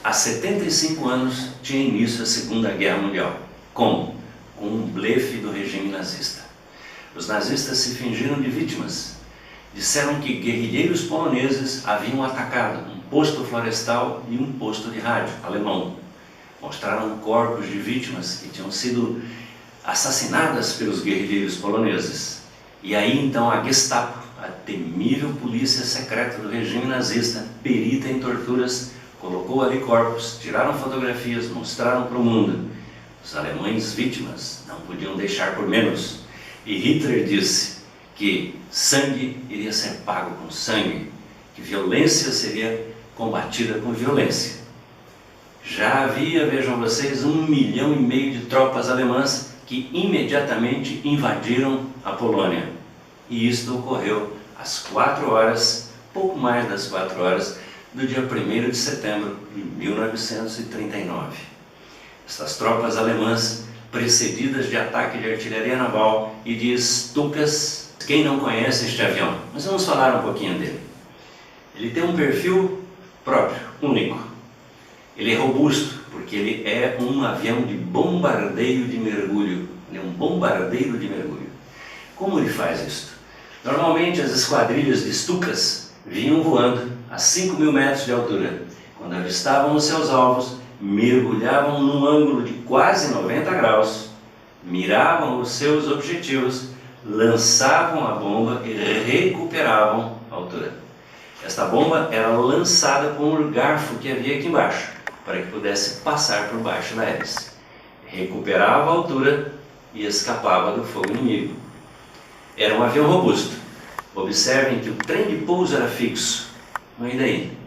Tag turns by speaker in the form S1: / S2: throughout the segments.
S1: Há 75 anos tinha início a Segunda Guerra Mundial. Como? Com um blefe do regime nazista. Os nazistas se fingiram de vítimas. Disseram que guerrilheiros poloneses haviam atacado um posto florestal e um posto de rádio alemão. Mostraram corpos de vítimas que tinham sido assassinadas pelos guerrilheiros poloneses. E aí então a Gestapo, a temível polícia secreta do regime nazista, perita em torturas, colocou ali corpos, tiraram fotografias, mostraram para o mundo. Os alemães vítimas não podiam deixar por menos. E Hitler disse que sangue iria ser pago com sangue, que violência seria combatida com violência. Já havia, vejam vocês, 1,5 milhão de tropas alemãs que imediatamente invadiram a Polônia. E isto ocorreu às 4 horas, pouco mais das 4 horas, do dia 1º de setembro de 1939. Essas tropas alemãs, precedidas de ataque de artilharia naval e de Stukas. Quem não conhece este avião? Mas vamos falar um pouquinho dele. Ele tem um perfil próprio, único. Ele é robusto, porque ele é um avião de bombardeio de mergulho. Ele é um bombardeiro de mergulho. Como ele faz isso? Normalmente as esquadrilhas de Stukas vinham voando a 5.000 metros de altura. Quando avistavam os seus alvos, mergulhavam num ângulo de quase 90 graus, miravam os seus objetivos, lançavam a bomba e recuperavam a altura. Esta bomba era lançada com o garfo que havia aqui embaixo, para que pudesse passar por baixo da hélice. Recuperava a altura e escapava do fogo inimigo. Era um avião robusto. Observem que o trem de pouso era fixo. Mas e daí?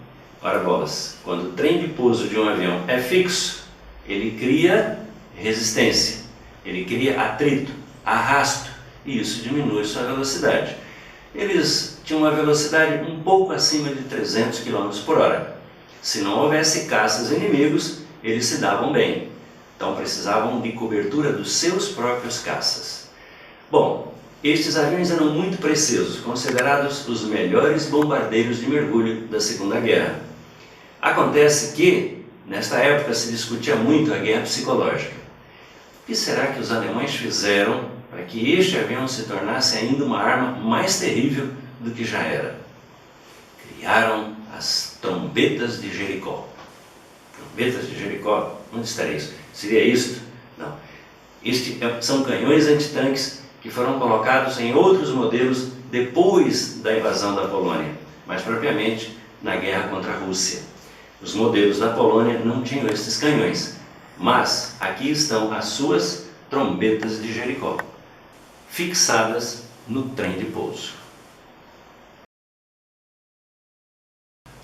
S1: Ora bolas, quando o trem de pouso de um avião é fixo, ele cria resistência, ele cria atrito, arrasto, e isso diminui sua velocidade. Eles tinham uma velocidade um pouco acima de 300 km por hora. Se não houvesse caças inimigos, eles se davam bem. Então precisavam de cobertura dos seus próprios caças. Bom, estes aviões eram muito precisos, considerados os melhores bombardeiros de mergulho da Segunda Guerra. Acontece que, nesta época, se discutia muito a guerra psicológica. O que será que os alemães fizeram para que este avião se tornasse ainda uma arma mais terrível do que já era? Criaram as trombetas de Jericó. Trombetas de Jericó? Onde estaria isso? Seria isto? Não. São canhões antitanques que foram colocados em outros modelos depois da invasão da Polônia, mais propriamente na guerra contra a Rússia. Os modelos da Polônia não tinham esses canhões, mas aqui estão as suas trombetas de Jericó, fixadas no trem de pouso.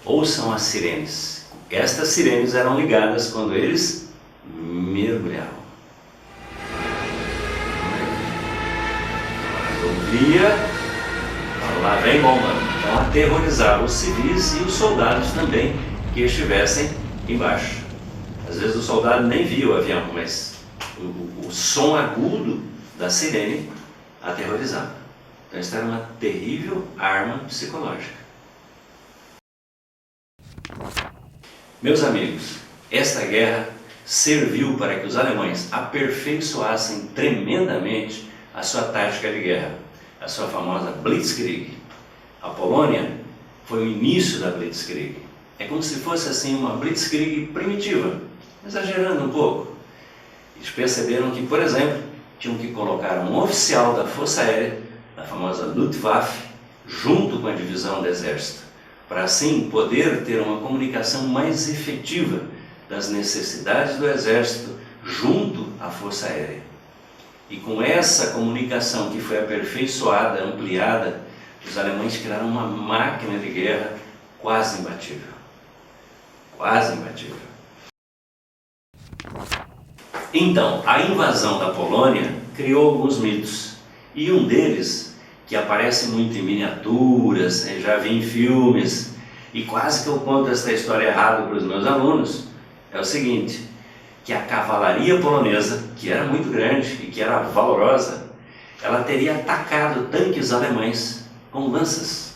S1: Ouçam as sirenes. Estas sirenes eram ligadas quando eles mergulhavam. Ouvia, lá vem bomba. Então aterrorizava os civis e os soldados também que estivessem embaixo. Às vezes o soldado nem via o avião, mas o som agudo da sirene aterrorizava. Então esta era uma terrível arma psicológica. Meus amigos, esta guerra serviu para que os alemães aperfeiçoassem tremendamente a sua tática de guerra, a sua famosa Blitzkrieg. A Polônia foi o início da Blitzkrieg. É como se fosse assim uma Blitzkrieg primitiva, exagerando um pouco. Eles perceberam que, por exemplo, tinham que colocar um oficial da Força Aérea, da famosa Luftwaffe, junto com a divisão do Exército, para assim poder ter uma comunicação mais efetiva das necessidades do Exército junto à Força Aérea. E com essa comunicação que foi aperfeiçoada, ampliada, os alemães criaram uma máquina de guerra quase imbatível. Quase imbatível. Então, a invasão da Polônia criou alguns mitos. E um deles, que aparece muito em miniaturas, já vi em filmes, e quase que eu conto essa história errada para os meus alunos, é o seguinte, que a cavalaria polonesa, que era muito grande e que era valorosa, ela teria atacado tanques alemães com lanças.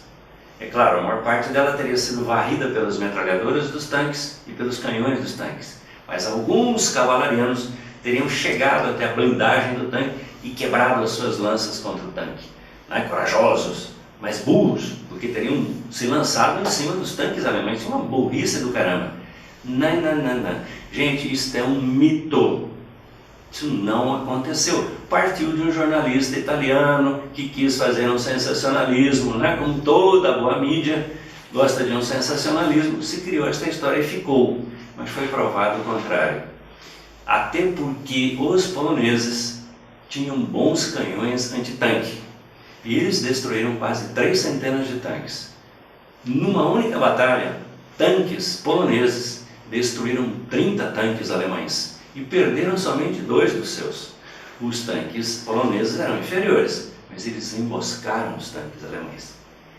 S1: É claro, a maior parte dela teria sido varrida pelas metralhadoras dos tanques e pelos canhões dos tanques, mas alguns cavalarianos teriam chegado até a blindagem do tanque e quebrado as suas lanças contra o tanque. Corajosos, mas burros, porque teriam se lançado em cima dos tanques alemães. Uma burrice do caramba. Não. Gente, isso é um mito. Isso não aconteceu. Partiu de um jornalista italiano que quis fazer um sensacionalismo, né? Como toda boa mídia gosta de um sensacionalismo, se criou esta história e ficou, mas foi provado o contrário. Até porque os poloneses tinham bons canhões antitanque e eles destruíram quase 3 centenas de tanques. Numa única batalha, tanques poloneses destruíram 30 tanques alemães e perderam somente 2 dos seus. Os tanques poloneses eram inferiores, mas eles emboscaram os tanques alemães.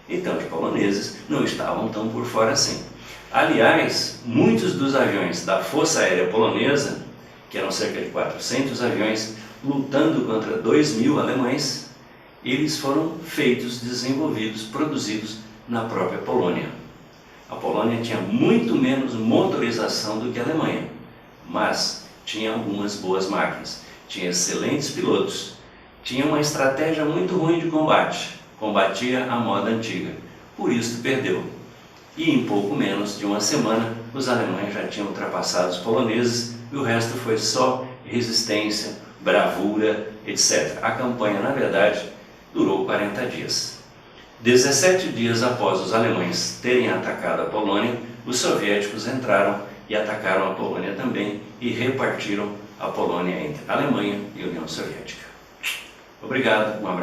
S1: Então, os poloneses não estavam tão por fora assim. Aliás, muitos dos aviões da Força Aérea Polonesa, que eram cerca de 400 aviões, lutando contra 2.000 alemães, eles foram feitos, desenvolvidos, produzidos na própria Polônia. A Polônia tinha muito menos motorização do que a Alemanha, mas tinha algumas boas máquinas, tinha excelentes pilotos, tinha uma estratégia muito ruim de combate, combatia a moda antiga, por isso perdeu. E em pouco menos de uma semana, os alemães já tinham ultrapassado os poloneses e o resto foi só resistência, bravura, etc. A campanha, na verdade, durou 40 dias. 17 dias após os alemães terem atacado a Polônia, os soviéticos entraram e atacaram a Polônia também e repartiram a Polônia entre a Alemanha e a União Soviética. Obrigado, um abraço.